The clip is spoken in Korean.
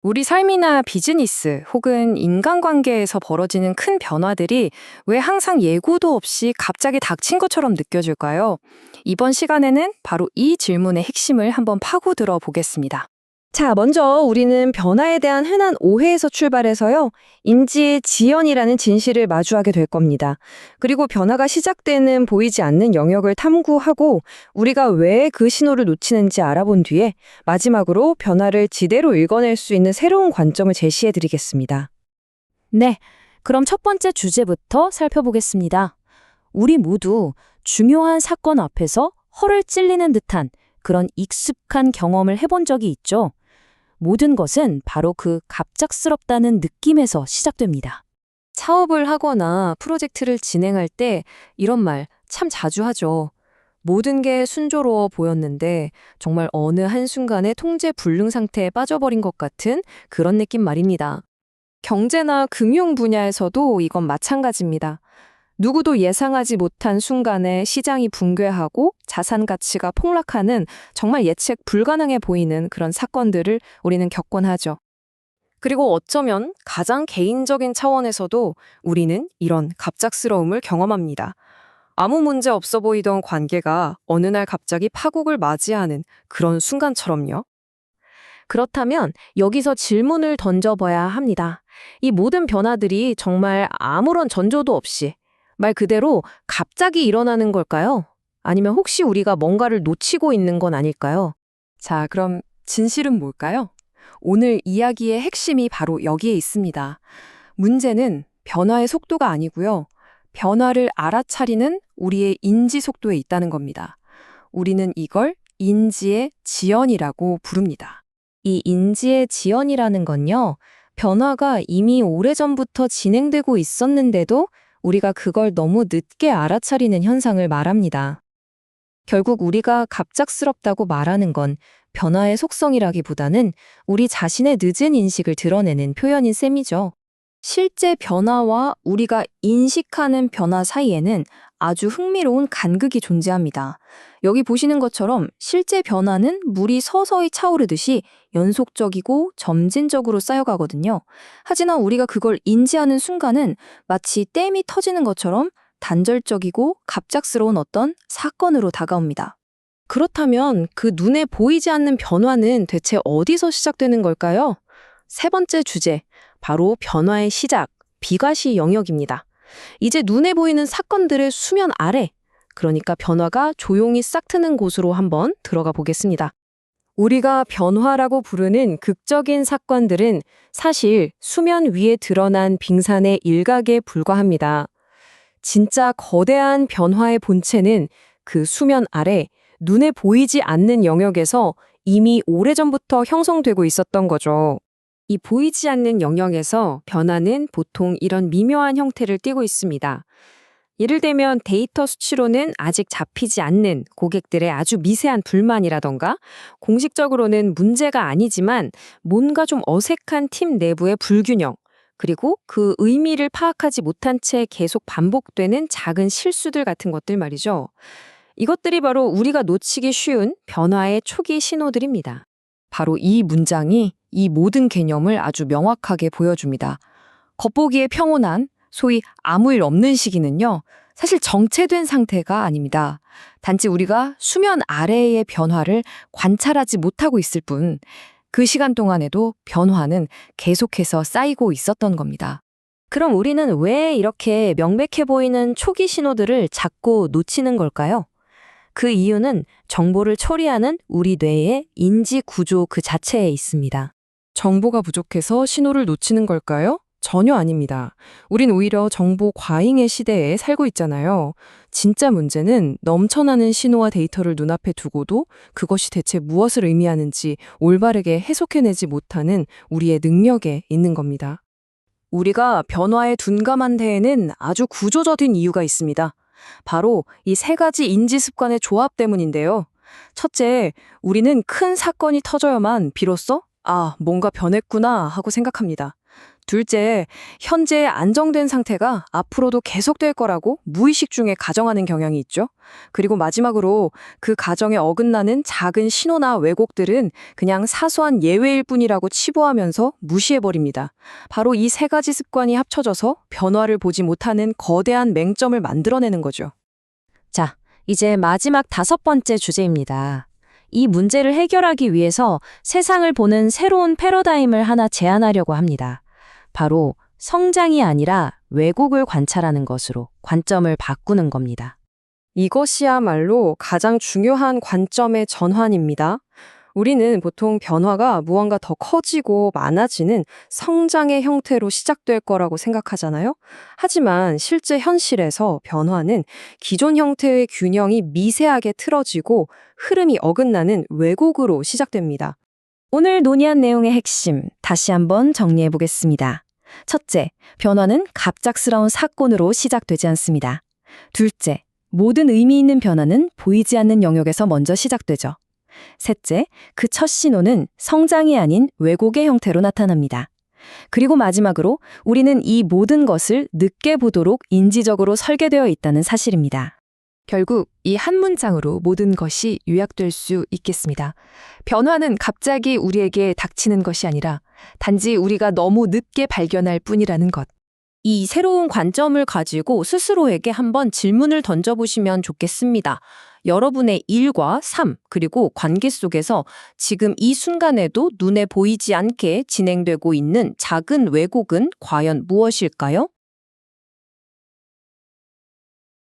우리 삶이나 비즈니스 혹은 인간관계에서 벌어지는 큰 변화들이 왜 항상 예고도 없이 갑자기 닥친 것처럼 느껴질까요? 이번 시간에는 바로 이 질문의 핵심을 한번 파고들어 보겠습니다. 자, 먼저 우리는 변화에 대한 흔한 오해에서 출발해서요, 인지의 지연이라는 진실을 마주하게 될 겁니다. 그리고 변화가 시작되는 보이지 않는 영역을 탐구하고 우리가 왜 그 신호를 놓치는지 알아본 뒤에 마지막으로 변화를 지대로 읽어낼 수 있는 새로운 관점을 제시해 드리겠습니다. 네, 그럼 첫 번째 주제부터 살펴보겠습니다. 우리 모두 중요한 사건 앞에서 허를 찔리는 듯한 그런 익숙한 경험을 해본 적이 있죠. 모든 것은 바로 그 갑작스럽다는 느낌에서 시작됩니다. 사업을 하거나 프로젝트를 진행할 때 이런 말 참 자주 하죠. 모든 게 순조로워 보였는데 정말 어느 한순간에 통제 불능 상태에 빠져버린 것 같은 그런 느낌 말입니다. 경제나 금융 분야에서도 이건 마찬가지입니다. 누구도 예상하지 못한 순간에 시장이 붕괴하고 자산 가치가 폭락하는 정말 예측 불가능해 보이는 그런 사건들을 우리는 겪곤 하죠. 그리고 어쩌면 가장 개인적인 차원에서도 우리는 이런 갑작스러움을 경험합니다. 아무 문제 없어 보이던 관계가 어느 날 갑자기 파국을 맞이하는 그런 순간처럼요. 그렇다면 여기서 질문을 던져봐야 합니다. 이 모든 변화들이 정말 아무런 전조도 없이 말 그대로 갑자기 일어나는 걸까요? 아니면 혹시 우리가 뭔가를 놓치고 있는 건 아닐까요? 자, 그럼 진실은 뭘까요? 오늘 이야기의 핵심이 바로 여기에 있습니다. 문제는 변화의 속도가 아니고요. 변화를 알아차리는 우리의 인지 속도에 있다는 겁니다. 우리는 이걸 인지의 지연이라고 부릅니다. 이 인지의 지연이라는 건요, 변화가 이미 오래전부터 진행되고 있었는데도 우리가 그걸 너무 늦게 알아차리는 현상을 말합니다. 결국 우리가 갑작스럽다고 말하는 건 변화의 속성이라기보다는 우리 자신의 늦은 인식을 드러내는 표현인 셈이죠. 실제 변화와 우리가 인식하는 변화 사이에는 아주 흥미로운 간극이 존재합니다. 여기 보시는 것처럼 실제 변화는 물이 서서히 차오르듯이 연속적이고 점진적으로 쌓여가거든요. 하지만 우리가 그걸 인지하는 순간은 마치 댐이 터지는 것처럼 단절적이고 갑작스러운 어떤 사건으로 다가옵니다. 그렇다면 그 눈에 보이지 않는 변화는 대체 어디서 시작되는 걸까요? 세 번째 주제, 바로 변화의 시작, 비과시 영역입니다. 이제 눈에 보이는 사건들의 수면 아래, 그러니까 변화가 조용히 싹트는 곳으로 한번 들어가 보겠습니다. 우리가 변화라고 부르는 극적인 사건들은 사실 수면 위에 드러난 빙산의 일각에 불과합니다. 진짜 거대한 변화의 본체는 그 수면 아래 눈에 보이지 않는 영역에서 이미 오래전부터 형성되고 있었던 거죠. 이 보이지 않는 영역에서 변화는 보통 이런 미묘한 형태를 띠고 있습니다. 예를 들면 데이터 수치로는 아직 잡히지 않는 고객들의 아주 미세한 불만이라던가, 공식적으로는 문제가 아니지만 뭔가 좀 어색한 팀 내부의 불균형, 그리고 그 의미를 파악하지 못한 채 계속 반복되는 작은 실수들 같은 것들 말이죠. 이것들이 바로 우리가 놓치기 쉬운 변화의 초기 신호들입니다. 바로 이 문장이 이 모든 개념을 아주 명확하게 보여줍니다. 겉보기에 평온한, 소위 아무 일 없는 시기는요, 사실 정체된 상태가 아닙니다. 단지 우리가 수면 아래의 변화를 관찰하지 못하고 있을 뿐, 그 시간 동안에도 변화는 계속해서 쌓이고 있었던 겁니다. 그럼 우리는 왜 이렇게 명백해 보이는 초기 신호들을 자꾸 놓치는 걸까요? 그 이유는 정보를 처리하는 우리 뇌의 인지 구조 그 자체에 있습니다. 정보가 부족해서 신호를 놓치는 걸까요? 전혀 아닙니다. 우린 오히려 정보 과잉의 시대에 살고 있잖아요. 진짜 문제는 넘쳐나는 신호와 데이터를 눈앞에 두고도 그것이 대체 무엇을 의미하는지 올바르게 해석해내지 못하는 우리의 능력에 있는 겁니다. 우리가 변화에 둔감한 데에는 아주 구조적인 이유가 있습니다. 바로 이 세 가지 인지 습관의 조합 때문인데요. 첫째, 우리는 큰 사건이 터져야만 비로소 뭔가 변했구나 하고 생각합니다. 둘째, 현재의 안정된 상태가 앞으로도 계속될 거라고 무의식 중에 가정하는 경향이 있죠. 그리고 마지막으로 그 가정에 어긋나는 작은 신호나 왜곡들은 그냥 사소한 예외일 뿐이라고 치부하면서 무시해버립니다. 바로 이 세 가지 습관이 합쳐져서 변화를 보지 못하는 거대한 맹점을 만들어내는 거죠. 자, 이제 마지막 5번째 주제입니다. 이 문제를 해결하기 위해서 세상을 보는 새로운 패러다임을 하나 제안하려고 합니다. 바로 성장이 아니라 왜곡을 관찰하는 것으로 관점을 바꾸는 겁니다. 이것이야말로 가장 중요한 관점의 전환입니다. 우리는 보통 변화가 무언가 더 커지고 많아지는 성장의 형태로 시작될 거라고 생각하잖아요. 하지만 실제 현실에서 변화는 기존 형태의 균형이 미세하게 틀어지고 흐름이 어긋나는 왜곡으로 시작됩니다. 오늘 논의한 내용의 핵심 다시 한번 정리해 보겠습니다. 첫째, 변화는 갑작스러운 사건으로 시작되지 않습니다. 둘째, 모든 의미 있는 변화는 보이지 않는 영역에서 먼저 시작되죠. 셋째, 그 첫 신호는 성장이 아닌 왜곡의 형태로 나타납니다. 그리고 마지막으로 우리는 이 모든 것을 늦게 보도록 인지적으로 설계되어 있다는 사실입니다. 결국 이 한 문장으로 모든 것이 요약될 수 있겠습니다. 변화는 갑자기 우리에게 닥치는 것이 아니라 단지 우리가 너무 늦게 발견할 뿐이라는 것. 이 새로운 관점을 가지고 스스로에게 한번 질문을 던져보시면 좋겠습니다. 여러분의 일과 삶, 그리고 관계 속에서 지금 이 순간에도 눈에 보이지 않게 진행되고 있는 작은 왜곡은 과연 무엇일까요?